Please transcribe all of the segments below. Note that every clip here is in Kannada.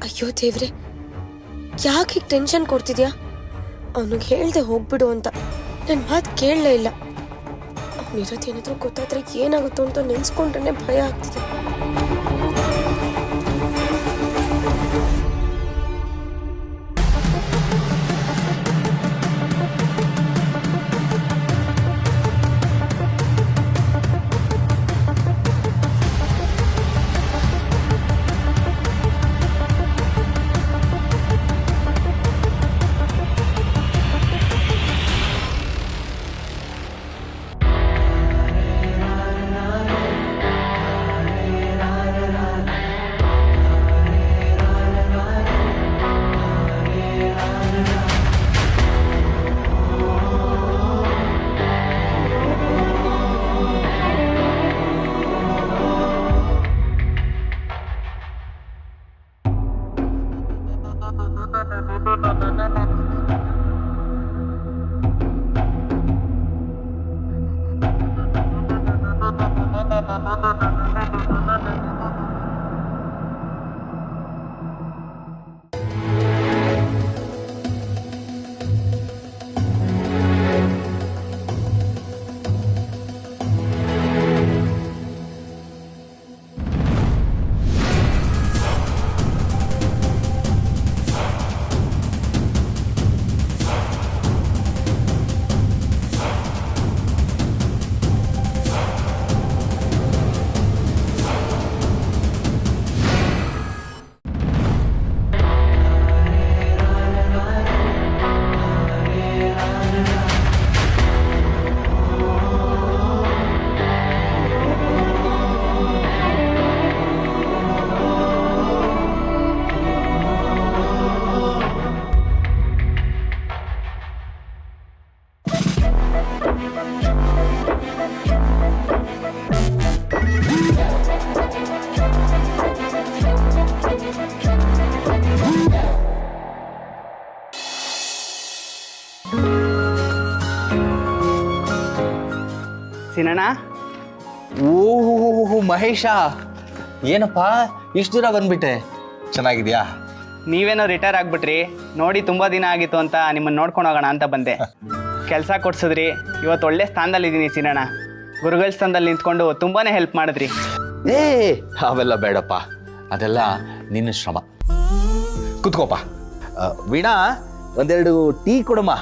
ಅಯ್ಯೋ ದೇವ್ರೆ, ಯಾಕೆ ಟೆನ್ಷನ್ ಕೊಡ್ತಿದ್ಯಾ? ಅವನಿಗೆ ಹೇಳ್ದೆ ಹೋಗ್ಬಿಡು ಅಂತ. ನನ್ನ ಮಾತು ಕೇಳಲೇ ಇಲ್ಲ. ಅವನಿರೋದೇನಾದ್ರೂ ಗೊತ್ತಾದ್ರೆ ಏನಾಗುತ್ತೋ ಅಂತ ನೆನ್ಸ್ಕೊಂಡ್ರೆ ಭಯ ಆಗ್ತಿದೆ. ಸಿನಣ್ಣ, ಓಹೋ ಮಹೇಶ, ಏನಪ್ಪ ಇಷ್ಟು ದೂರ ಬಂದ್ಬಿಟ್ಟೆ? ಚೆನ್ನಾಗಿದ್ಯಾ? ನೀವೇನೋ ರಿಟೈರ್ ಆಗ್ಬಿಟ್ರಿ, ನೋಡಿ ತುಂಬ ದಿನ ಆಗಿತ್ತು ಅಂತ ನಿಮ್ಮನ್ನು ನೋಡ್ಕೊಂಡು ಹೋಗೋಣ ಅಂತ ಬಂದೆ. ಕೆಲಸ ಕೊಡ್ಸಿದ್ರಿ, ಇವತ್ತು ಒಳ್ಳೆ ಸ್ಥಾನದಲ್ಲಿ ಇದ್ದೀನಿ ಸಿನಣ್ಣ. ಗುರುಗಳ ಸ್ಥಾನದಲ್ಲಿ ನಿಂತ್ಕೊಂಡು ತುಂಬಾ ಹೆಲ್ಪ್ ಮಾಡಿದ್ರಿ. ಏ ಅವೆಲ್ಲ ಬೇಡಪ್ಪ, ಅದೆಲ್ಲ ನಿನ್ನ ಶ್ರಮ. ಕುತ್ಕೋಪ. ವೀಣಾ, ಒಂದೆರಡು ಟೀ ಕೊಡಮ್ಮ.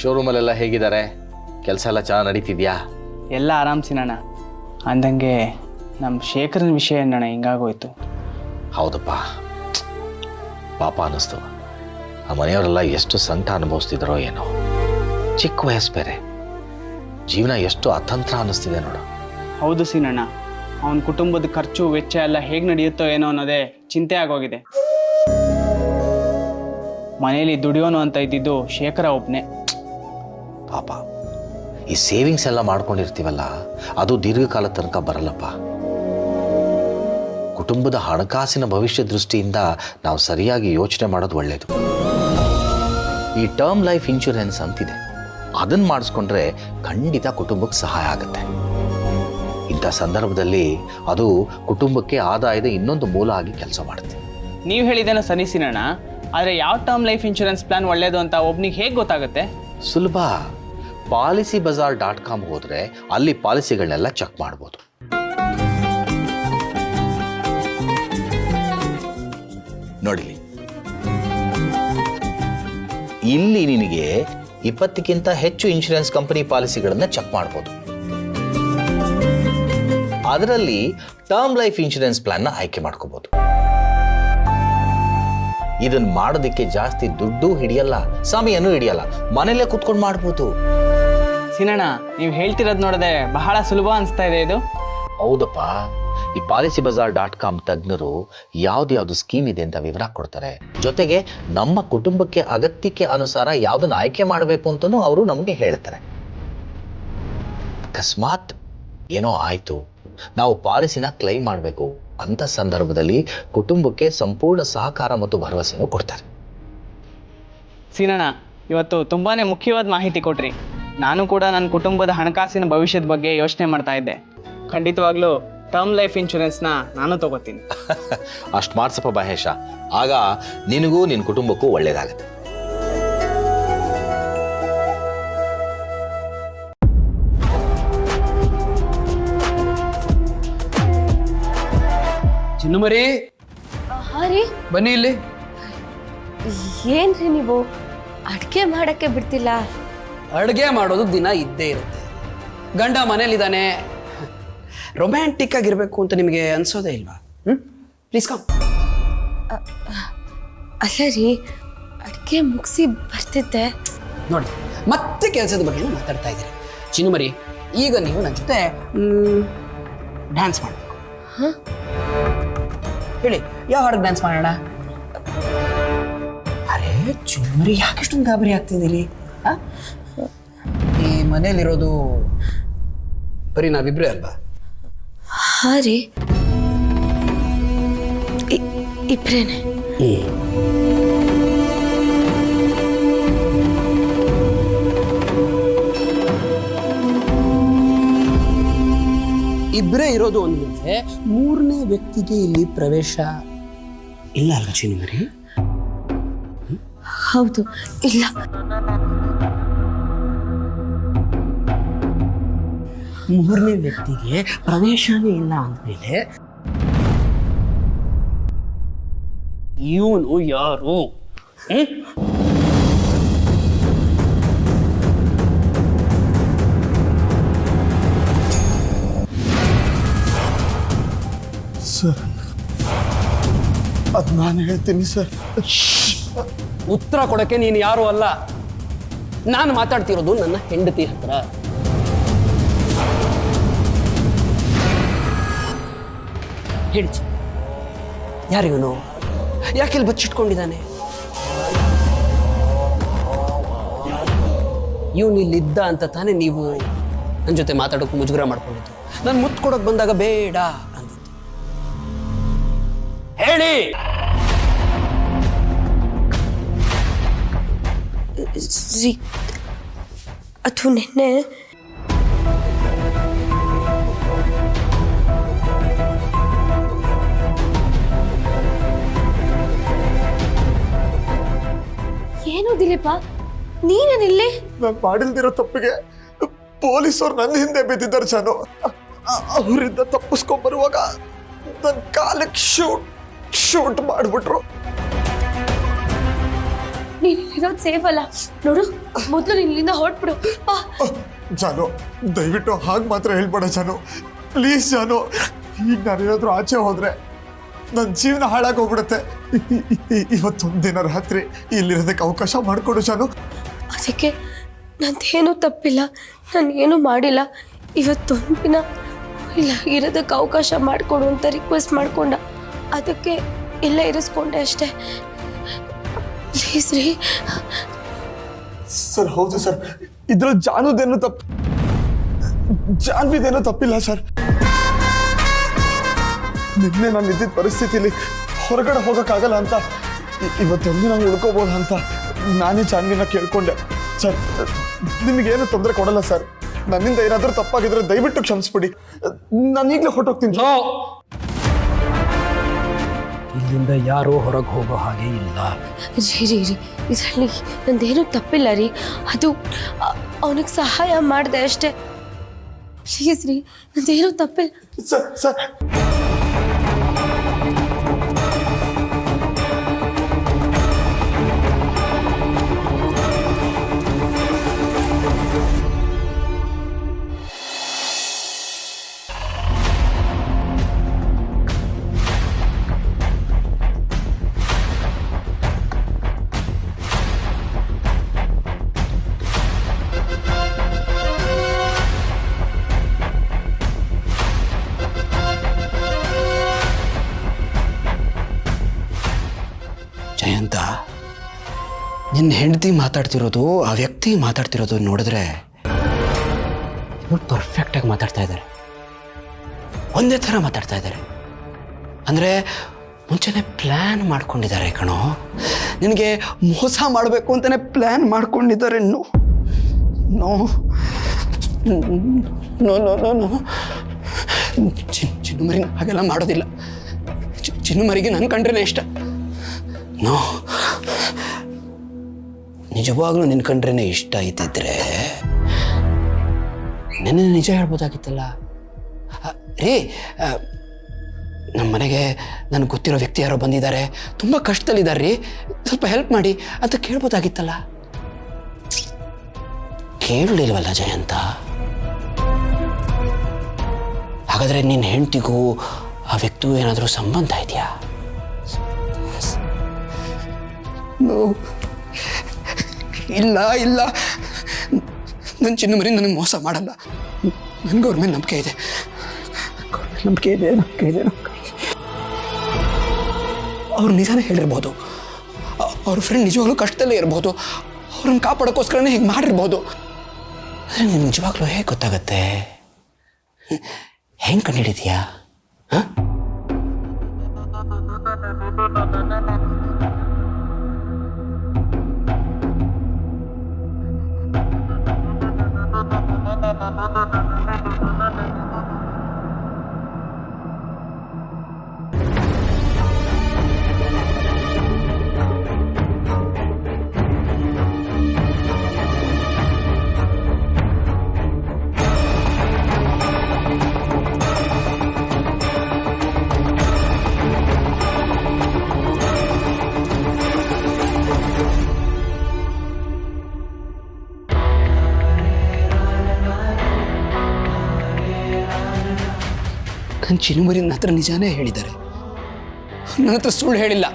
ಶೋರೂಮಲ್ಲೆಲ್ಲ ಹೇಗಿದ್ದಾರೆ? ಕೆಲಸ ಎಲ್ಲ ಚೆನ್ನಾಗಿ ನಡೀತಿದ್ಯಾ? ಎಲ್ಲ ಆರಾಮ್ ಸಿನಣ್ಣ. ಅಂದಂಗೆ ನಮ್ಮ ಶೇಖರನ ವಿಷಯ ಅಣ್ಣ ಹಿಂಗಾಗೋಯ್ತು. ಹೌದಪ್ಪ, ಪಾಪ ಅನ್ನಿಸ್ತು. ಆ ಮನೆಯವರೆಲ್ಲ ಎಷ್ಟು ಸಂಕಟ ಅನುಭವಿಸ್ತಿದ್ರೋ ಏನೋ. ಚಿಕ್ಕ ವಯಸ್ಸು ಬೇರೆ, ಜೀವನ ಎಷ್ಟು ಅತಂತ್ರ ಅನ್ನಿಸ್ತಿದೆ ನೋಡು. ಹೌದು ಸಿನಣ್ಣ, ಅವನ ಕುಟುಂಬದ ಖರ್ಚು ವೆಚ್ಚ ಎಲ್ಲ ಹೇಗೆ ನಡೆಯುತ್ತೋ ಏನೋ ಅನ್ನೋದೇ ಚಿಂತೆ ಆಗೋಗಿದೆ. ಮನೇಲಿ ದುಡಿಯೋನು ಅಂತ ಇದ್ದಿದ್ದು ಶೇಖರ ಒಬ್ಬನೇ. ಪಾಪ, ಈ ಸೇವಿಂಗ್ಸ್ ಎಲ್ಲ ಮಾಡ್ಕೊಂಡಿರ್ತೀವಲ್ಲ, ಅದು ದೀರ್ಘಕಾಲ ತನಕ ಬರಲ್ಲಪ್ಪ. ಕುಟುಂಬದ ಹಣಕಾಸಿನ ಭವಿಷ್ಯ ದೃಷ್ಟಿಯಿಂದ ನಾವು ಸರಿಯಾಗಿ ಯೋಚನೆ ಮಾಡೋದು ಒಳ್ಳೆಯದು. ಈ ಟರ್ಮ್ ಲೈಫ್ ಇನ್ಶೂರೆನ್ಸ್ ಅಂತಿದೆ, ಅದನ್ನು ಮಾಡಿಸ್ಕೊಂಡ್ರೆ ಖಂಡಿತ ಕುಟುಂಬಕ್ಕೆ ಸಹಾಯ ಆಗುತ್ತೆ. ಇಂಥ ಸಂದರ್ಭದಲ್ಲಿ ಅದು ಕುಟುಂಬಕ್ಕೆ ಆದಾಯದ ಇನ್ನೊಂದು ಮೂಲ ಆಗಿ ಕೆಲಸ ಮಾಡುತ್ತೆ. ನೀವು ಹೇಳಿದ್ದೇನೋ ಸರಿ ಸಿನಣ್ಣ, ಆದರೆ ಯಾವ ಟರ್ಮ್ ಲೈಫ್ ಇನ್ಶೂರೆನ್ಸ್ ಪ್ಲಾನ್ ಒಳ್ಳೇದು ಅಂತ ಒಬ್ನಿಗೆ ಹೇಗೆ ಗೊತ್ತಾಗುತ್ತೆ? ಸುಲಭ. PolicyBazaar.com ಹೋದ್ರೆ ಅಲ್ಲಿ ಪಾಲಿಸಿಗಳನ್ನೆಲ್ಲ ಚೆಕ್ ಮಾಡ್ಬೋದು. ನೋಡಿಲಿ, ಇಲ್ಲಿ ನಿನಗೆ 20ಕ್ಕಿಂತ ಹೆಚ್ಚು ಇನ್ಶೂರೆನ್ಸ್ ಕಂಪನಿ ಪಾಲಿಸಿಗಳನ್ನ ಚೆಕ್ ಮಾಡ್ಬೋದು. ಅದರಲ್ಲಿ ಟರ್ಮ್ ಲೈಫ್ ಇನ್ಶೂರೆನ್ಸ್ ಪ್ಲಾನ್ನ ಆಯ್ಕೆ ಮಾಡ್ಕೋಬಹುದು. ಇದನ್ನ ಮಾಡೋದಕ್ಕೆ ಜಾಸ್ತಿ ದುಡ್ಡು ಹಿಡಿಯಲ್ಲ, ಸಮಯನೂ ಹಿಡಿಯಲ್ಲ, ಮನೇಲೆ ಕುತ್ಕೊಂಡು ಮಾಡ್ಬೋದು. ಸಿನಣ್ಣ, ನೀವು ಹೇಳ್ತಿರೋದು ನೋಡಿದ್ರೆ ಬಹಳ ಸುಲಭ ಅನಿಸ್ತಾ ಇದೆ ಇದು. ಹೌದಪ್ಪ, ಈ PolicyBazaar.com ತಜ್ಞರು ಯಾವ್ದು ಸ್ಕೀಮ್ ಇದೆ ಅಂತ ವಿವರ ಕೊಡ್ತಾರೆ. ಜೊತೆಗೆ ನಮ್ಮ ಕುಟುಂಬಕ್ಕೆ ಅಗತ್ಯಕ್ಕೆ ಅನುಸಾರ ಯಾವ್ದನ್ನ ಆಯ್ಕೆ ಮಾಡಬೇಕು ಅಂತಲೂ ಅವರು ನಮಗೆ ಹೇಳ್ತಾರೆ. ಅಕಸ್ಮಾತ್ ಏನೋ ಆಯ್ತು, ನಾವು ಪಾಲಿಸಿನ ಕ್ಲೈಮ್ ಮಾಡಬೇಕು ಅಂತ ಸಂದರ್ಭದಲ್ಲಿ ಕುಟುಂಬಕ್ಕೆ ಸಂಪೂರ್ಣ ಸಹಕಾರ ಮತ್ತು ಭರವಸೆಯನ್ನು ಕೊಡ್ತಾರೆ. ಸಿನಣ್ಣ, ಇವತ್ತು ತುಂಬಾನೇ ಮುಖ್ಯವಾದ ಮಾಹಿತಿ ಕೊಟ್ರಿ. ನಾನು ಕೂಡ ನನ್ನ ಕುಟುಂಬದ ಹಣಕಾಸಿನ ಭವಿಷ್ಯದ ಬಗ್ಗೆ ಯೋಚನೆ ಮಾಡ್ತಾ ಇದ್ದೆ. ಖಂಡಿತವಾಗ್ಲೂ ಟರ್ಮ್ ಲೈಫ್ ಇನ್ಶೂರೆನ್ಸ್ನ ನಾನು ತಗೋತೀನಿ. ಅಷ್ಟು ಮಾಡ್ಸಪ್ಪ ಮಹೇಶ, ಆಗ ನಿನಗೂ ನಿನ್ನ ಕುಟುಂಬಕ್ಕೂ ಒಳ್ಳೇದಾಗತ್ತೆ. ಚಿನ್ನುಮರಿ, ಹಾ ರೀ, ಬನ್ನಿ ಇಲ್ಲಿ. ಏನ್ರಿ ನೀವು ಅಡ್ಗೆ ಮಾಡಕ್ಕೆ ಬಿಡ್ತಿಲ್ಲ? ಅಡುಗೆ ಮಾಡೋದು ದಿನ ಇದ್ದೇ ಇರುತ್ತೆ. ಗಂಡ ಮನೇಲಿದ್ದಾನೆ, ರೊಮ್ಯಾಂಟಿಕ್ ಆಗಿರ್ಬೇಕು ಅಂತ ನಿಮಗೆ ಅನ್ಸೋದೇ ಇಲ್ವಾ? Please come. ಅಲ್ಲ ರೀ, ಅಡ್ಗೆ ಮುಗಿಸಿ ಬರ್ತಿದ್ದೆ. ನೋಡಿ, ಮತ್ತೆ ಕೆಲಸದ ಬಗ್ಗೆ ಮಾತಾಡ್ತಾ ಇದ್ದೀರಿ. ಚಿನ್ನುಮರಿ, ಈಗ ನೀವು ನನ್ನ ಜೊತೆ ಡ್ಯಾನ್ಸ್ ಮಾಡಬೇಕು. ಹೇಳಿ, ಯಾವ ಹಾಡಿಗೆ ಡ್ಯಾನ್ಸ್ ಮಾಡೋಣ? ಅರೆ ಚಿನ್ನುಮರಿ, ಯಾಕೆಷ್ಟೊಂದು ಗಾಬರಿ ಆಗ್ತಿದ್ದೀರಿ? ಈ ಮನೇಲಿರೋದು ಬರೀ ನಾವಿಬ್ರೇ ಅಲ್ವಾ? ಹಾ ರೀ, ಇಬ್ರೇನೆ. ಇಬ್ಬರೇ ಇರೋದು ಅಂದ್ಮೇಲೆ ಮೂರನೇ ವ್ಯಕ್ತಿಗೆ ಇಲ್ಲಿ ಪ್ರವೇಶ ಇಲ್ಲ ಅಲ್ವಾ ಚಿನ್ನುಮರಿ? ಹೌದು, ಇಲ್ಲ. ಮೂರನೇ ವ್ಯಕ್ತಿಗೆ ಪ್ರವೇಶನೇ ಇಲ್ಲ ಅಂದಮೇಲೆ ಇವನು ಯಾರು? ಸರ್, ಅದು ನಾನು ಹೇಳ್ತೀನಿ ಸರ್. ಉತ್ತರ ಕೊಡಕ್ಕೆ ನೀನು ಯಾರು ಅಲ್ಲ. ನಾನು ಮಾತಾಡ್ತಿರೋದು ನನ್ನ ಹೆಂಡತಿ ಹತ್ರ. ಹೇಳಿ, ಯಾರಿವನು? ಯಾಕೆಲ್ಲಿ ಬಚ್ಚಿಟ್ಕೊಂಡಿದ್ದಾನೆ? ಇವನು ಇಲ್ಲಿದ್ದ ಅಂತ ತಾನೇ ನೀವು ನನ್ನ ಜೊತೆ ಮಾತಾಡೋಕೆ ಮುಜುಗರ ಮಾಡ್ಕೊಂಡಿದ್ದು. ನಾನು ಮುತ್ತು ಕೊಡೋಕೆ ಬಂದಾಗ ಬೇಡ ಅಂದಿದ್ದು. ಹೇಳಿ. ರೀ, ಅದು ನಿನ್ನೆ ಏನು ದಿಲೀಪ, ನೀನೇನಿಲ್ಲಿ? ನಾನು ಮಾಡಿಲ್ದಿರೋ ತಪ್ಪಿಗೆ ಪೊಲೀಸರು ನನ್ನ ಹಿಂದೆ ಬಿದ್ದಿದ್ದಾರೆ ಜಾನು. ಅವರಿಂದ ತಪ್ಪಿಸ್ಕೊಂಡ್ ಬರುವಾಗ ನನ್ನ ಕಾಲಕ್ಕೆ ಶೂಟ್ ಮಾಡಿಬಿಟ್ರು. ನೀನು ಇರೋದು ಸೇಫ್ ಅಲ್ಲ ನೋಡು. ಮೊದಲು ನೀನು ಇಲ್ಲಿಂದ ಹೊರಟ್ಬಿಡು. ಜಾನು, ದಯವಿಟ್ಟು ಹಾಗೆ ಮಾತ್ರ ಹೇಳ್ಬೇಡ ಜಾನು, ಪ್ಲೀಸ್ ಜಾನು. ಈಗ ನಾನೇನಾದ್ರೂ ಆಚೆ ಹೋದ್ರೆ ನನ್ನ ಜೀವನ ಹಾಳಾಗೋಗ್ಬಿಡುತ್ತೆ. ಇವತ್ತೊಂದು ದಿನ ರಾತ್ರಿ ಇಲ್ಲಿರೋದಕ್ಕೆ ಅವಕಾಶ ಮಾಡಿಕೊಡು ಜಾನು. ಅದಕ್ಕೆ ನಂದೇನೂ ತಪ್ಪಿಲ್ಲ, ನಾನು ಏನೂ ಮಾಡಿಲ್ಲ. ಇವತ್ತೊಂದು ದಿನ ಇಲ್ಲ ಇರೋದಕ್ಕೆ ಅವಕಾಶ ಮಾಡಿಕೊಡು ಅಂತ ರಿಕ್ವೆಸ್ಟ್ ಮಾಡ್ಕೊಂಡ, ಅದಕ್ಕೆ ಇಲ್ಲೇ ಇರಿಸ್ಕೊಂಡೆ ಅಷ್ಟೇ. ಪ್ಲೀಸ್ ರೀ. ಸರ್, ಹೌದು ಸರ್, ಇದ್ರಲ್ಲಿ ಜಾನ್ವಿದೇನೋ ತಪ್ಪಿಲ್ಲ ಸರ್. ನಿನ್ನೆ ನಾನು ಇದ್ದಿದ್ದ ಪರಿಸ್ಥಿತಿಲಿ ಹೊರಗಡೆ ಹೋಗೋಕ್ಕಾಗಲ್ಲ ಅಂತ ಇವತ್ತೊಂದು ನಾನು ಉಳ್ಕೋಬೋದು ಅಂತ ನಾನೇ ಜಾನ್ವಿನ ಕೇಳ್ಕೊಂಡೆ ಸರ್. ನಿಮಗೇನು ತೊಂದರೆ ಕೊಡಲ್ಲ ಸರ್. ನನ್ನಿಂದ ಏನಾದರೂ ತಪ್ಪಾಗಿದ್ರೆ ದಯವಿಟ್ಟು ಕ್ಷಮಿಸ್ಬಿಡಿ. ನಾನು ಈಗಲೇ ಹೊರಟೋಗ್ತೀನಿ. ಇಲ್ಲಿಂದ ಯಾರೂ ಹೊರಗೆ ಹೋಗೋ ಹಾಗೆ ಇಲ್ಲ. ರೀ ಇದರಲ್ಲಿ ನಂದೇನೂ ತಪ್ಪಿಲ್ಲ ರೀ. ಅದು ಅವನಿಗೆ ಸಹಾಯ ಮಾಡಿದೆ ಅಷ್ಟೇ. ಪ್ಲೀಸ್ ರೀ, ನಂದೇನೂ ತಪ್ಪಿಲ್ಲ. ಸರ್ ಜಯಂತ, ನಿನ್ನ ಹೆಂಡತಿ ಮಾತಾಡ್ತಿರೋದು, ಆ ವ್ಯಕ್ತಿ ಮಾತಾಡ್ತಿರೋದು ನೋಡಿದ್ರೆ ಇವರು ಪರ್ಫೆಕ್ಟಾಗಿ ಮಾತಾಡ್ತಾ ಇದ್ದಾರೆ. ಒಂದೇ ಥರ ಮಾತಾಡ್ತಾ ಇದ್ದಾರೆ. ಅಂದರೆ ಮುಂಚೆನೇ ಪ್ಲ್ಯಾನ್ ಮಾಡ್ಕೊಂಡಿದ್ದಾರೆ ಕಣೋ. ನಿನಗೆ ಮೋಸ ಮಾಡಬೇಕು ಅಂತಲೇ ಪ್ಲ್ಯಾನ್ ಮಾಡ್ಕೊಂಡಿದ್ದಾರೆ. No no no no no no ಚಿನ್ನುಮರಿ ಹಾಗೆಲ್ಲ ಮಾಡೋದಿಲ್ಲ. ಚಿನ್ನುಮರಿಗೆ ನನ್ನ ಕಂಡ್ರೆ ಇಷ್ಟ. ನೋ, ನಿಜವಾಗ್ಲೂ ನಿನ್ನ ಕಂಡ್ರೆ ಇಷ್ಟ ಆಯ್ತಿದ್ರೆ ನೆನ್ನೆ ನಿಜ ಹೇಳ್ಬೋದಾಗಿತ್ತಲ್ಲ. ರೀ, ನಮ್ಮ ಮನೆಗೆ ನನಗೆ ಗೊತ್ತಿರೋ ವ್ಯಕ್ತಿ ಯಾರೋ ಬಂದಿದ್ದಾರೆ, ತುಂಬ ಕಷ್ಟದಲ್ಲಿದ್ದಾರೆ ರೀ, ಸ್ವಲ್ಪ ಹೆಲ್ಪ್ ಮಾಡಿ ಅಂತ ಕೇಳ್ಬೋದಾಗಿತ್ತಲ್ಲ. ಕೇಳಲಿಲ್ವಲ್ಲ ಜಯಂತ. ಹಾಗಾದರೆ ನಿನ್ನ ಹೆಂಡತಿಗೂ ಆ ವ್ಯಕ್ತಿಗೂ ಏನಾದರೂ ಸಂಬಂಧ ಇದೆಯಾ? ಇಲ್ಲ ಇಲ್ಲ, ನನ್ನ ಚಿನ್ನಮರಿ ನನಗೆ ಮೋಸ ಮಾಡಲ್ಲ. ನನಗೆ ಅವ್ರ ಮೇಲೆ ನಂಬಿಕೆ ಇದೆ. ಅವ್ರು ನಿಜಾನೇ ಹೇಳಿರ್ಬೋದು. ಅವ್ರ ಫ್ರೆಂಡ್ ನಿಜವಾಗ್ಲೂ ಕಷ್ಟದಲ್ಲೇ ಇರ್ಬೋದು. ಅವ್ರನ್ನ ಕಾಪಾಡೋಕ್ಕೋಸ್ಕರನೇ ಹೀಗೆ ಮಾಡಿರ್ಬೋದು. ಆದರೆ ನಿಮ್ಗೆ ನಿಜವಾಗ್ಲೂ ಹೇಗೆ ಗೊತ್ತಾಗತ್ತೆ? ಹೆಂಗೆ ಕಂಡುಹಿಡಿದೀಯಾ? ಹಾಂ, ನನ್ನ ಚಿನ್ನುಮರಿ ನನ್ನ ಹತ್ರ ನಿಜಾನೇ ಹೇಳಿದ್ದಾರೆ. ನನ್ನ ಹತ್ರ ಸುಳ್ಳು ಹೇಳಿಲ್ಲ.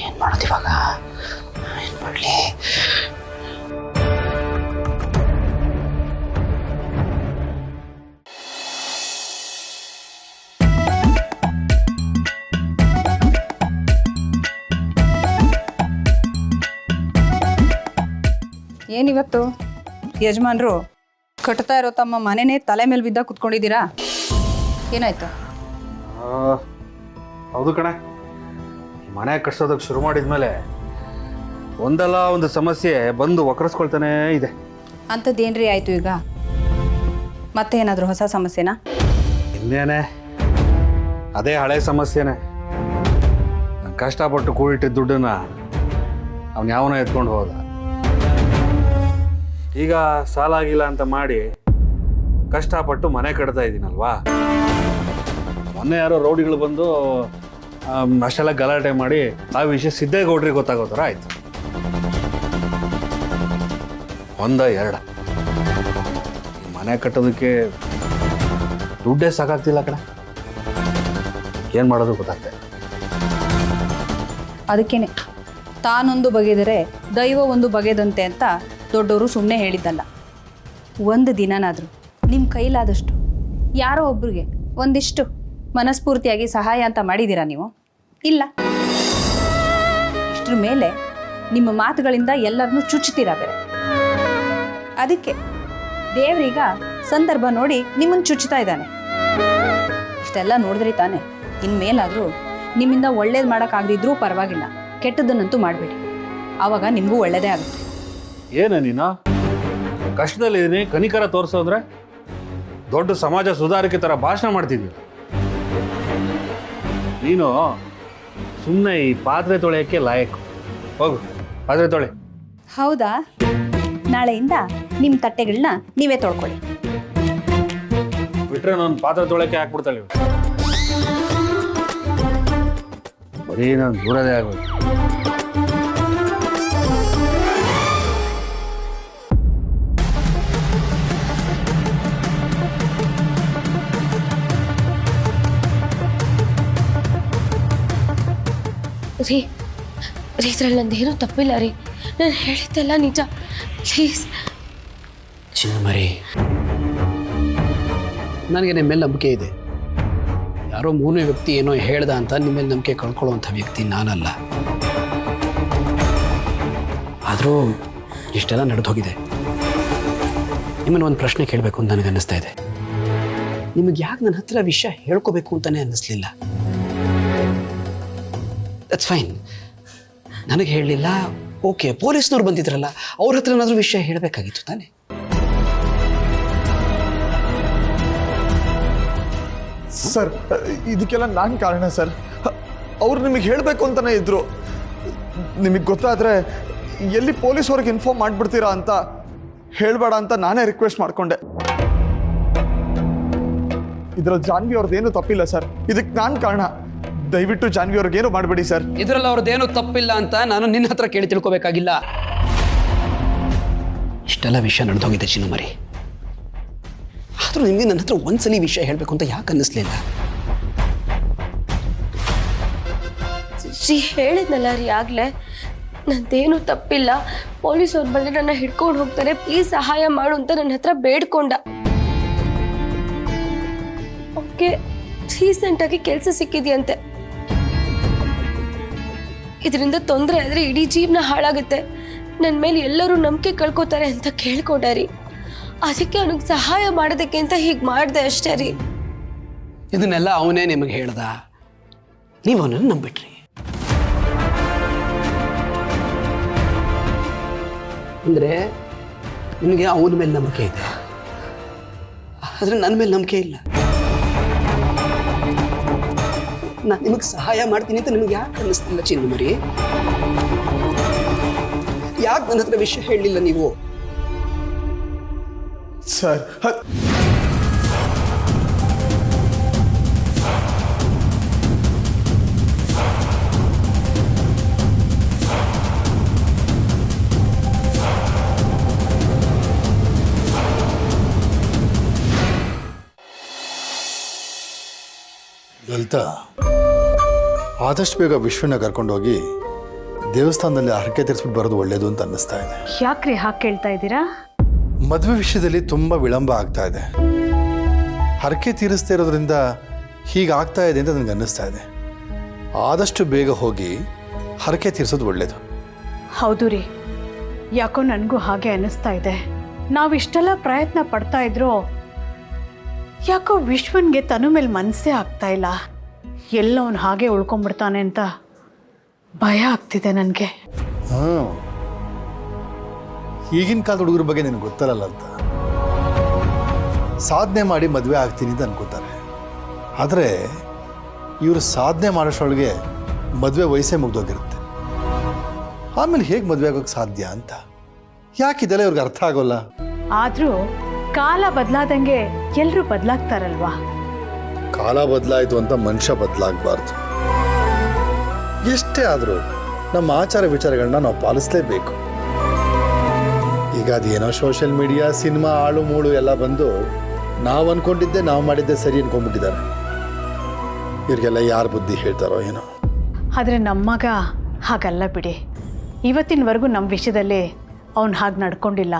ಏನ್ ಮಾಡೋದು ಇವಾಗ? ಏನ್ ಮಾಡಲಿ? ಏನಿವತ್ತು ಯಜಮಾನ್ರು ಕಟ್ತಾ ಇರೋ ತಮ್ಮ ಮನೆನೇ ತಲೆ ಮೇಲೆ ಬಿದ್ದ ಕುತ್ಕೊಂಡಿದ್ದೀರಾ? ಏನಾಯ್ತು? ಹೌದು ಕಣೆ, ಮನೆ ಕಟ್ಸೋದಕ್ಕೆ ಶುರು ಮಾಡಿದ್ಮೇಲೆ ಒಂದಲ್ಲ ಒಂದು ಸಮಸ್ಯೆ ಬಂದು ವಕ್ರಿಸ್ಕೊಳ್ತಾನೇ ಇದೆ. ಅಂಥದ್ದೇನ್ರಿ ಆಯಿತು ಈಗ? ಮತ್ತೆ ಏನಾದರೂ ಹೊಸ ಸಮಸ್ಯೆನಾ? ಇನ್ನೇನೆ, ಅದೇ ಹಳೆ ಸಮಸ್ಯೆನೇ. ನಾನು ಕಷ್ಟಪಟ್ಟು ಕೂಡಿಟ್ಟಿದ್ದ ದುಡ್ಡನ್ನ ಅವನು ಯಾವನೋ ಎತ್ಕೊಂಡು ಹೋದ. ಈಗ ಸಾಲ ಆಗಿಲ್ಲ ಅಂತ ಮಾಡಿ ಕಷ್ಟಪಟ್ಟು ಮನೆ ಕಟ್ತಾ ಇದ್ದೀನಲ್ವಾ. ಮೊನ್ನೆ ಯಾರೋ ರೌಡಿಗಳು ಬಂದು ಅಷ್ಟೆಲ್ಲ ಗಲಾಟೆ ಮಾಡಿ ಆ ವಿಷಯ ಸಿದ್ದೇಗೌಡ್ರಿಗೆ ಗೊತ್ತಾಗೋ ಥರ ಆಯ್ತು. ಒಂದ ಎರಡ ಮನೆ ಕಟ್ಟೋದಕ್ಕೆ ದುಡ್ಡೇ ಸಾಕಾಗ್ತಿಲ್ಲ ಕಣೆ. ಏನು ಮಾಡೋದು ಗೊತ್ತಾಗ್ತದೆ. ಅದಕ್ಕೇನೆ ತಾನೊಂದು ಬಗೆದರೆ ದೈವ ಒಂದು ಬಗೆದಂತೆ ಅಂತ ದೊಡ್ಡವರು ಸುಮ್ಮನೆ ಹೇಳಿದ್ದಲ್ಲ. ಒಂದು ದಿನನಾದರೂ ನಿಮ್ಮ ಕೈಲಾದಷ್ಟು ಯಾರೋ ಒಬ್ರಿಗೆ ಒಂದಿಷ್ಟು ಮನಸ್ಫೂರ್ತಿಯಾಗಿ ಸಹಾಯ ಅಂತ ಮಾಡಿದ್ದೀರಾ ನೀವು? ಇಲ್ಲ. ಇಷ್ಟರ ಮೇಲೆ ನಿಮ್ಮ ಮಾತುಗಳಿಂದ ಎಲ್ಲರನ್ನೂ ಚುಚ್ಚುತ್ತೀರಾ ಬೇರೆ. ಅದಕ್ಕೆ ದೇವ್ರೀಗ ಸಂದರ್ಭ ನೋಡಿ ನಿಮ್ಮನ್ನು ಚುಚ್ಚುತ್ತಾ ಇದ್ದಾನೆ. ಇಷ್ಟೆಲ್ಲ ನೋಡಿದ್ರಿ ತಾನೆ, ಇನ್ಮೇಲಾದರೂ ನಿಮ್ಮಿಂದ ಒಳ್ಳೇದು ಮಾಡೋಕ್ಕಾಗದಿದ್ರೂ ಪರವಾಗಿಲ್ಲ, ಕೆಟ್ಟದನ್ನಂತೂ ಮಾಡಬೇಡಿ. ಆವಾಗ ನಿಮಗೂ ಒಳ್ಳೆಯದೇ ಆಗುತ್ತೆ. ಏನ ನೀನು ಕಷ್ಟದಲ್ಲಿದ್ದೀನಿ ಕನಿಕರ ತೋರಿಸೋದ್ರೆ ದೊಡ್ಡ ಸಮಾಜ ಸುಧಾರಕೆ ಥರ ಭಾಷಣ ಮಾಡ್ತಿದ್ದೀಯ. ನೀನು ಸುಮ್ಮನೆ ಈ ಪಾತ್ರೆ ತೊಳೆಯೋಕ್ಕೆ ಲಾಯಕ್. ಹೋಗು ಪಾತ್ರೆ ತೊಳೆ. ಹೌದಾ? ನಾಳೆಯಿಂದ ನಿಮ್ಮ ತಟ್ಟೆಗಳನ್ನ ನೀವೇ ತೊಳ್ಕೊಳ್ಳಿ. ಬಿಟ್ರೆ ನಾನು ಪಾತ್ರೆ ತೊಳೆಯೋಕ್ಕೆ ಹಾಕ್ಬಿಡ್ತಾಳೆ. ಬರೀ ನಾನು ದೂರದೇ ಆಗೋದು. ರೀ ಇದ್ರಲ್ಲಿ ನಂದೇನೂ ತಪ್ಪಿಲ್ಲ ರೀ. ನಾನು ಹೇಳಿದ್ದೆಲ್ಲ ನಿಜ. ಪ್ಲೀಸ್ ಚಿನ್ನಮರಿ, ನನಗೆ ನಿಮ್ಮ ಮೇಲೆ ನಂಬಿಕೆ ಇದೆ. ಯಾರೋ ಮೂರನೇ ವ್ಯಕ್ತಿ ಏನೋ ಹೇಳ್ದ ಅಂತ ನಿಮ್ಮ ಮೇಲೆ ನಂಬಿಕೆ ಕಳ್ಕೊಳ್ಳುವಂಥ ವ್ಯಕ್ತಿ ನಾನಲ್ಲ. ಆದರೂ ಇಷ್ಟೆಲ್ಲ ನಡೆದು ಹೋಗಿದೆ. ನಿಮ್ಮನ್ನು ಒಂದು ಪ್ರಶ್ನೆ ಕೇಳಬೇಕು ಅಂತ ನನಗೆ ಅನ್ನಿಸ್ತಾ ಇದೆ. ನಿಮಗೆ ಯಾಕೆ ನನ್ನ ಹತ್ರ ವಿಷಯ ಹೇಳ್ಕೋಬೇಕು ಅಂತಲೇ ಅನ್ನಿಸ್ಲಿಲ್ಲ? That's fine. ನನಗೆ ಹೇಳಲಿಲ್ಲ, ಓಕೆ. ಪೊಲೀಸ್ನವ್ರು ಬಂದಿದ್ರಲ್ಲ, ಅವ್ರ ಹತ್ರ ಏನಾದರೂ ವಿಷಯ ಹೇಳಬೇಕಾಗಿತ್ತು ತಾನೆ. ಸರ್ ಇದಕ್ಕೆಲ್ಲ ನಾನು ಕಾರಣ ಸರ್. ಅವ್ರು ನಿಮಗೆ ಹೇಳಬೇಕು ಅಂತಲೇ ಇದ್ರು. ನಿಮಗೆ ಗೊತ್ತಾದರೆ ಎಲ್ಲಿ ಪೊಲೀಸವ್ರಿಗೆ ಇನ್ಫಾರ್ಮ್ ಮಾಡಿಬಿಡ್ತೀರಾ ಅಂತ ಹೇಳಬೇಡ ಅಂತ ನಾನೇ ರಿಕ್ವೆಸ್ಟ್ ಮಾಡಿಕೊಂಡೆ. ಇದರಲ್ಲಿ ಜಾನ್ವಿ ಅವ್ರದ್ದೇನು ತಪ್ಪಿಲ್ಲ ಸರ್, ಇದಕ್ಕೆ ನಾನು ಕಾರಣ. ದಯವಿಟ್ಟು ಜಾನ್ವಿ ಅವ್ರಿಗೇನು ಮಾಡಬೇಡಿ ಸರ್. ಇದರಲ್ಲಿ ಅವ್ರದ್ದೇನು ತಪ್ಪಿಲ್ಲ ಅಂತ ನಾನು ನಿನ್ನ ಹತ್ರ ಕೇಳಿ ತಿಳ್ಕೊಬೇಕಾಗಿಲ್ಲ. ಇಷ್ಟೆಲ್ಲ ವಿಷಯ ನಡೆದೋಗಿದೆ ಚಿನ್ನಮರಿ. ಆದರೂ ನಿಮಗೆ ನನ್ನ ಹತ್ರ ಒಂದ್ಸಲಿ ವಿಷಯ ಹೇಳಬೇಕು ಅಂತ ಯಾಕೆ ಅನ್ನಿಸ್ಲಿಲ್ಲ? ರೀ ಹೇಳಿದ್ನಲ್ಲ ರೀ ಆಗಲೇ, ನಂದೇನು ತಪ್ಪಿಲ್ಲ, ಪೊಲೀಸವ್ರು ಬಂದರೆ ನನ್ನ ಹಿಡ್ಕೊಂಡು ಹೋಗ್ತಾರೆ, ಪ್ಲೀಸ್ ಸಹಾಯ ಮಾಡು ಅಂತ ನನ್ನ ಹತ್ರ ಬೇಡ್ಕೊಂಡ. ಓಕೆ, ರೀಸೆಂಟಾಗಿ ಕೆಲಸ ಸಿಕ್ಕಿದೆಯಂತೆ. ಇದರಿಂದ ತೊಂದರೆ ಆದರೆ ಇಡೀ ಜೀವನ ಹಾಳಾಗುತ್ತೆ, ನನ್ನ ಮೇಲೆ ಎಲ್ಲರೂ ನಂಬಿಕೆ ಕಳ್ಕೊತಾರೆ ಅಂತ ಕೇಳ್ಕೊಂಡ ರೀ. ಅದಕ್ಕೆ ಅವನಿಗೆ ಸಹಾಯ ಮಾಡೋದಕ್ಕೆ ಅಂತ ಹೀಗೆ ಮಾಡಿದೆ ಅಷ್ಟೇ ರೀ. ಇದನ್ನೆಲ್ಲ ಅವನೇ ನಿಮಗೆ ಹೇಳ್ದ, ನೀವು ಅವನನ್ನು ನಂಬಿಟ್ರಿ. ಅಂದರೆ ನಿಮಗೆ ಅವನ ಮೇಲೆ ನಂಬಿಕೆ ಇದೆ, ಆದರೆ ನನ್ನ ಮೇಲೆ ನಂಬಿಕೆ ಇಲ್ಲ. ನಾನು ನಿಮಗೆ ಸಹಾಯ ಮಾಡ್ತೀನಿ ಅಂತ ನಿಮಗೆ ಯಾಕೆ ಅನ್ನಿಸ್ತಿಲ್ಲ ಚಿನ್ನಮರಿ? ಯಾಕೆ ನನ್ನ ಹತ್ರ ವಿಷಯ ಹೇಳಲಿಲ್ಲ ನೀವು? ಸರ್ ಲಲಿತಾ, ಆದಷ್ಟು ಬೇಗ ವಿಶ್ವನ ಕರ್ಕೊಂಡೋಗಿ ದೇವಸ್ಥಾನದಲ್ಲಿ ಹರಕೆ ತೀರಿಸ್ಬಿಟ್ಟು ಬರೋದು ಒಳ್ಳೇದು ಅಂತ ಅನ್ನಿಸ್ತಾ ಇದೆ. ಯಾಕ್ರಿ ಹಾಗೆ ಕೇಳ್ತಾ ಇದ್ದೀರಾ? ಮದುವೆ ವಿಷಯದಲ್ಲಿ ತುಂಬ ವಿಳಂಬ ಆಗ್ತಾ ಇದೆ. ಹರಕೆ ತೀರಿಸ್ತಾ ಇರೋದ್ರಿಂದ ಹೀಗಾಗ್ತಾ ಇದೆ ಅಂತ ನನಗೆ ಅನ್ನಿಸ್ತಾ ಇದೆ. ಆದಷ್ಟು ಬೇಗ ಹೋಗಿ ಹರಕೆ ತೀರಿಸೋದು ಒಳ್ಳೇದು. ಹೌದು ರೀ, ಯಾಕೋ ನನಗೂ ಹಾಗೆ ಅನ್ನಿಸ್ತಾ ಇದೆ. ನಾವು ಇಷ್ಟೆಲ್ಲ ಪ್ರಯತ್ನ ಪಡ್ತಾ ಇದ್ರು ಯಾಕೋ ವಿಶ್ವನ್ಗೆ ತನ್ನ ಮೇಲೆ ಮನಸ್ಸೇ ಆಗ್ತಾ ಇಲ್ಲ. ಎಲ್ಲ ಅವನು ಹಾಗೆ ಉಳ್ಕೊಂಡ್ಬಿಡ್ತಾನೆ ಅಂತ ಭಯ ಆಗ್ತಿದೆ ನನಗೆ. ಹಾಂ, ಈಗಿನ ಕಾಲದ ಹುಡುಗರ ಬಗ್ಗೆ ನಿನಗೆ ಗೊತ್ತಲ್ಲ ಅಂತ. ಸಾಧನೆ ಮಾಡಿ ಮದುವೆ ಆಗ್ತೀನಿ ಅಂತ ಅನ್ಕೋತಾರೆ. ಆದರೆ ಇವರು ಸಾಧನೆ ಮಾಡೋಷ್ಟೊಳಗೆ ಮದುವೆ ವಯಸ್ಸೇ ಮುಗ್ದೋಗಿರುತ್ತೆ. ಆಮೇಲೆ ಹೇಗೆ ಮದುವೆ ಆಗೋಕ್ಕೆ ಸಾಧ್ಯ ಅಂತ ಯಾಕಿದೆಲ್ಲ ಇವ್ರಿಗೆ ಅರ್ಥ ಆಗೋಲ್ಲ. ಆದರೂ ಕಾಲ ಬದಲಾದಂಗೆ ಎಲ್ಲರೂ ಬದಲಾಗ್ತಾರಲ್ವಾ? ಕಾಲ ಬದಲಾಯಿತು ಅಂತ ಮನುಷ್ಯ ಬದಲಾಗಬಾರ್ದು. ಎಷ್ಟೇ ಆದರೂ ನಮ್ಮ ಆಚಾರ ವಿಚಾರಗಳನ್ನ ನಾವು ಪಾಲಿಸಲೇಬೇಕು. ಈಗ ಅದೇನೋ ಸೋಷಿಯಲ್ ಮೀಡಿಯಾ, ಸಿನಿಮಾ, ಆಳು ಮೂಳು ಎಲ್ಲ ಬಂದು ನಾವು ಅಂದ್ಕೊಂಡಿದ್ದೆ ನಾವು ಮಾಡಿದ್ದೆ ಸರಿ ಅನ್ಕೊಂಡ್ಬಿಟ್ಟಿದ್ದಾರೆ. ಇವ್ರಿಗೆಲ್ಲ ಯಾರು ಬುದ್ಧಿ ಹೇಳ್ತಾರೋ ಏನೋ. ಆದರೆ ನಮ್ಮ ಮಗ ಹಾಗಲ್ಲ ಬಿಡಿ. ಇವತ್ತಿನವರೆಗೂ ನಮ್ಮ ವಿಷಯದಲ್ಲಿ ಅವನು ಹಾಗೆ ನಡ್ಕೊಂಡಿಲ್ಲ.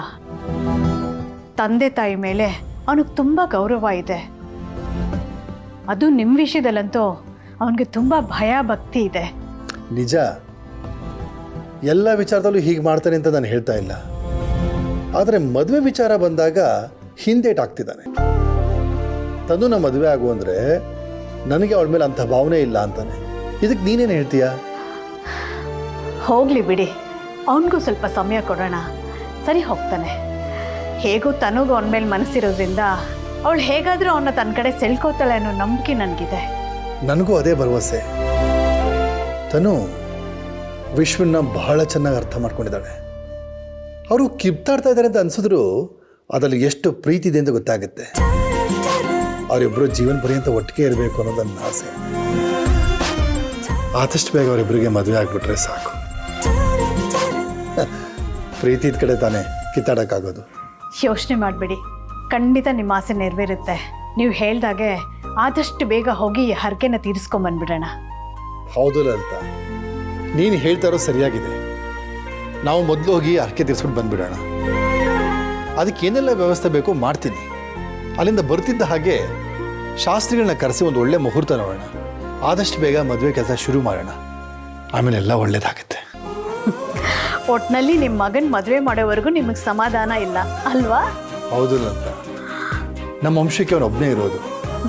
ತಂದೆ ತಾಯಿ ಮೇಲೆ ಅವನಿಗೆ ತುಂಬ ಗೌರವ ಇದೆ. ಅದು ನಿಮ್ಮ ವಿಷಯದಲ್ಲಂತೂ ಅವನಿಗೆ ತುಂಬ ಭಯ ಭಕ್ತಿ ಇದೆ. ನಿಜ, ಎಲ್ಲ ವಿಚಾರದಲ್ಲೂ ಹೀಗೆ ಮಾಡ್ತಾನೆ ಅಂತ ನಾನು ಹೇಳ್ತಾ ಇಲ್ಲ. ಆದರೆ ಮದುವೆ ವಿಚಾರ ಬಂದಾಗ ಹಿಂದೇಟಾಗ್ತಿದ್ದಾನೆ. ತನ್ನ ಮದುವೆ ಆಗು ಅಂದರೆ ನನಗೆ ಅವಳ ಮೇಲೆ ಅಂಥ ಭಾವನೆ ಇಲ್ಲ ಅಂತಾನೆ. ಇದಕ್ಕೆ ನೀನೇನು ಹೇಳ್ತೀಯ? ಹೋಗಲಿ ಬಿಡಿ, ಅವನಿಗೂ ಸ್ವಲ್ಪ ಸಮಯ ಕೊಡೋಣ, ಸರಿ ಹೋಗ್ತಾನೆ. ಹೇಗೂ ತನಗೂ ಅವನ ಮೇಲೆ ಮನಸ್ಸಿರೋದ್ರಿಂದ ಅವಳು ಹೇಗಾದರೂ ಅವನ್ನ ತನ್ನ ಕಡೆ ಸೆಳ್ಕೋತಾಳೆ ಅನ್ನೋ ನಂಬಿಕೆ ನನಗಿದೆ. ನನಗೂ ಅದೇ ಭರವಸೆ. ತನು ವಿಶ್ವನ್ನ ಬಹಳ ಚೆನ್ನಾಗಿ ಅರ್ಥ ಮಾಡ್ಕೊಂಡಿದ್ದಾಳೆ. ಅವರು ಕಿತ್ತಾಡ್ತಾ ಇದ್ದಾರೆ ಅಂತ ಅನ್ಸಿದ್ರು ಅದರಲ್ಲಿ ಎಷ್ಟು ಪ್ರೀತಿ ಇದೆ ಅಂತ ಗೊತ್ತಾಗುತ್ತೆ. ಅವರಿಬ್ಬರು ಜೀವನ ಪರ್ಯಂತ ಒಟ್ಟಿಗೆ ಇರಬೇಕು ಅನ್ನೋದು ನನ್ನ ಆಸೆ. ಆದಷ್ಟು ಬೇಗ ಅವರಿಬ್ಬರಿಗೆ ಮದುವೆ ಆಗಿಬಿಟ್ರೆ ಸಾಕು. ಪ್ರೀತಿ ಇದ್ದ ಕಡೆ ತಾನೇ ಕಿತ್ತಾಡೋಕ್ಕಾಗೋದು. ಯೋಚನೆ ಮಾಡಬೇಡಿ, ಖಂಡಿತ ನಿಮ್ಮ ಆಸೆ ನೆರವೇರುತ್ತೆ. ನೀವು ಹೇಳ್ದಾಗೆ ಆದಷ್ಟು ಬೇಗ ಹೋಗಿ ಹರಕೆನ ತೀರಿಸ್ಕೊಂಬಂದ್ಬಿಡೋಣ. ಹೌದು ಲಲಿತಾ, ನೀನು ಹೇಳ್ತಾ ಇರೋ ಸರಿಯಾಗಿದೆ. ನಾವು ಮೊದಲು ಹೋಗಿ ಹರಕೆ ತೀರಿಸ್ಬಿಟ್ಟು ಬಂದುಬಿಡೋಣ. ಅದಕ್ಕೆ ಏನೆಲ್ಲ ವ್ಯವಸ್ಥೆ ಬೇಕೋ ಮಾಡ್ತೀನಿ. ಅಲ್ಲಿಂದ ಬರ್ತಿದ್ದ ಹಾಗೆ ಶಾಸ್ತ್ರಿಗಳನ್ನ ಕರೆಸಿ ಒಂದು ಒಳ್ಳೆ ಮುಹೂರ್ತ ನೋಡೋಣ. ಆದಷ್ಟು ಬೇಗ ಮದುವೆ ಕೆಲಸ ಶುರು ಮಾಡೋಣ. ಆಮೇಲೆ ಎಲ್ಲ ಒಳ್ಳೇದಾಗುತ್ತೆ. ಒಟ್ಟಿನಲ್ಲಿ ನಿಮ್ಮ ಮಗನ ಮದುವೆ ಮಾಡೋವರೆಗೂ ನಿಮಗೆ ಸಮಾಧಾನ ಇಲ್ಲ ಅಲ್ವಾ? ಹೌದು ಅಂತ. ನಮ್ಮ ವಂಶಕ್ಕೆ ಅವನೊಬ್ಬನೇ ಇರೋದು.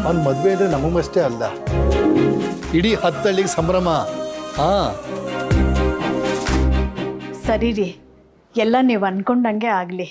ಅವನ ಮದುವೆ ಅಂದರೆ ನಮಗಷ್ಟೇ ಅಲ್ಲ, ಇಡೀ 10 ಹಳ್ಳಿಗೆ ಸಂಭ್ರಮ. ಹಾಂ, ಸರಿ ರೀ, ಎಲ್ಲ ನೀವು ಅನ್ಕೊಂಡಂಗೆ ಆಗಲಿ.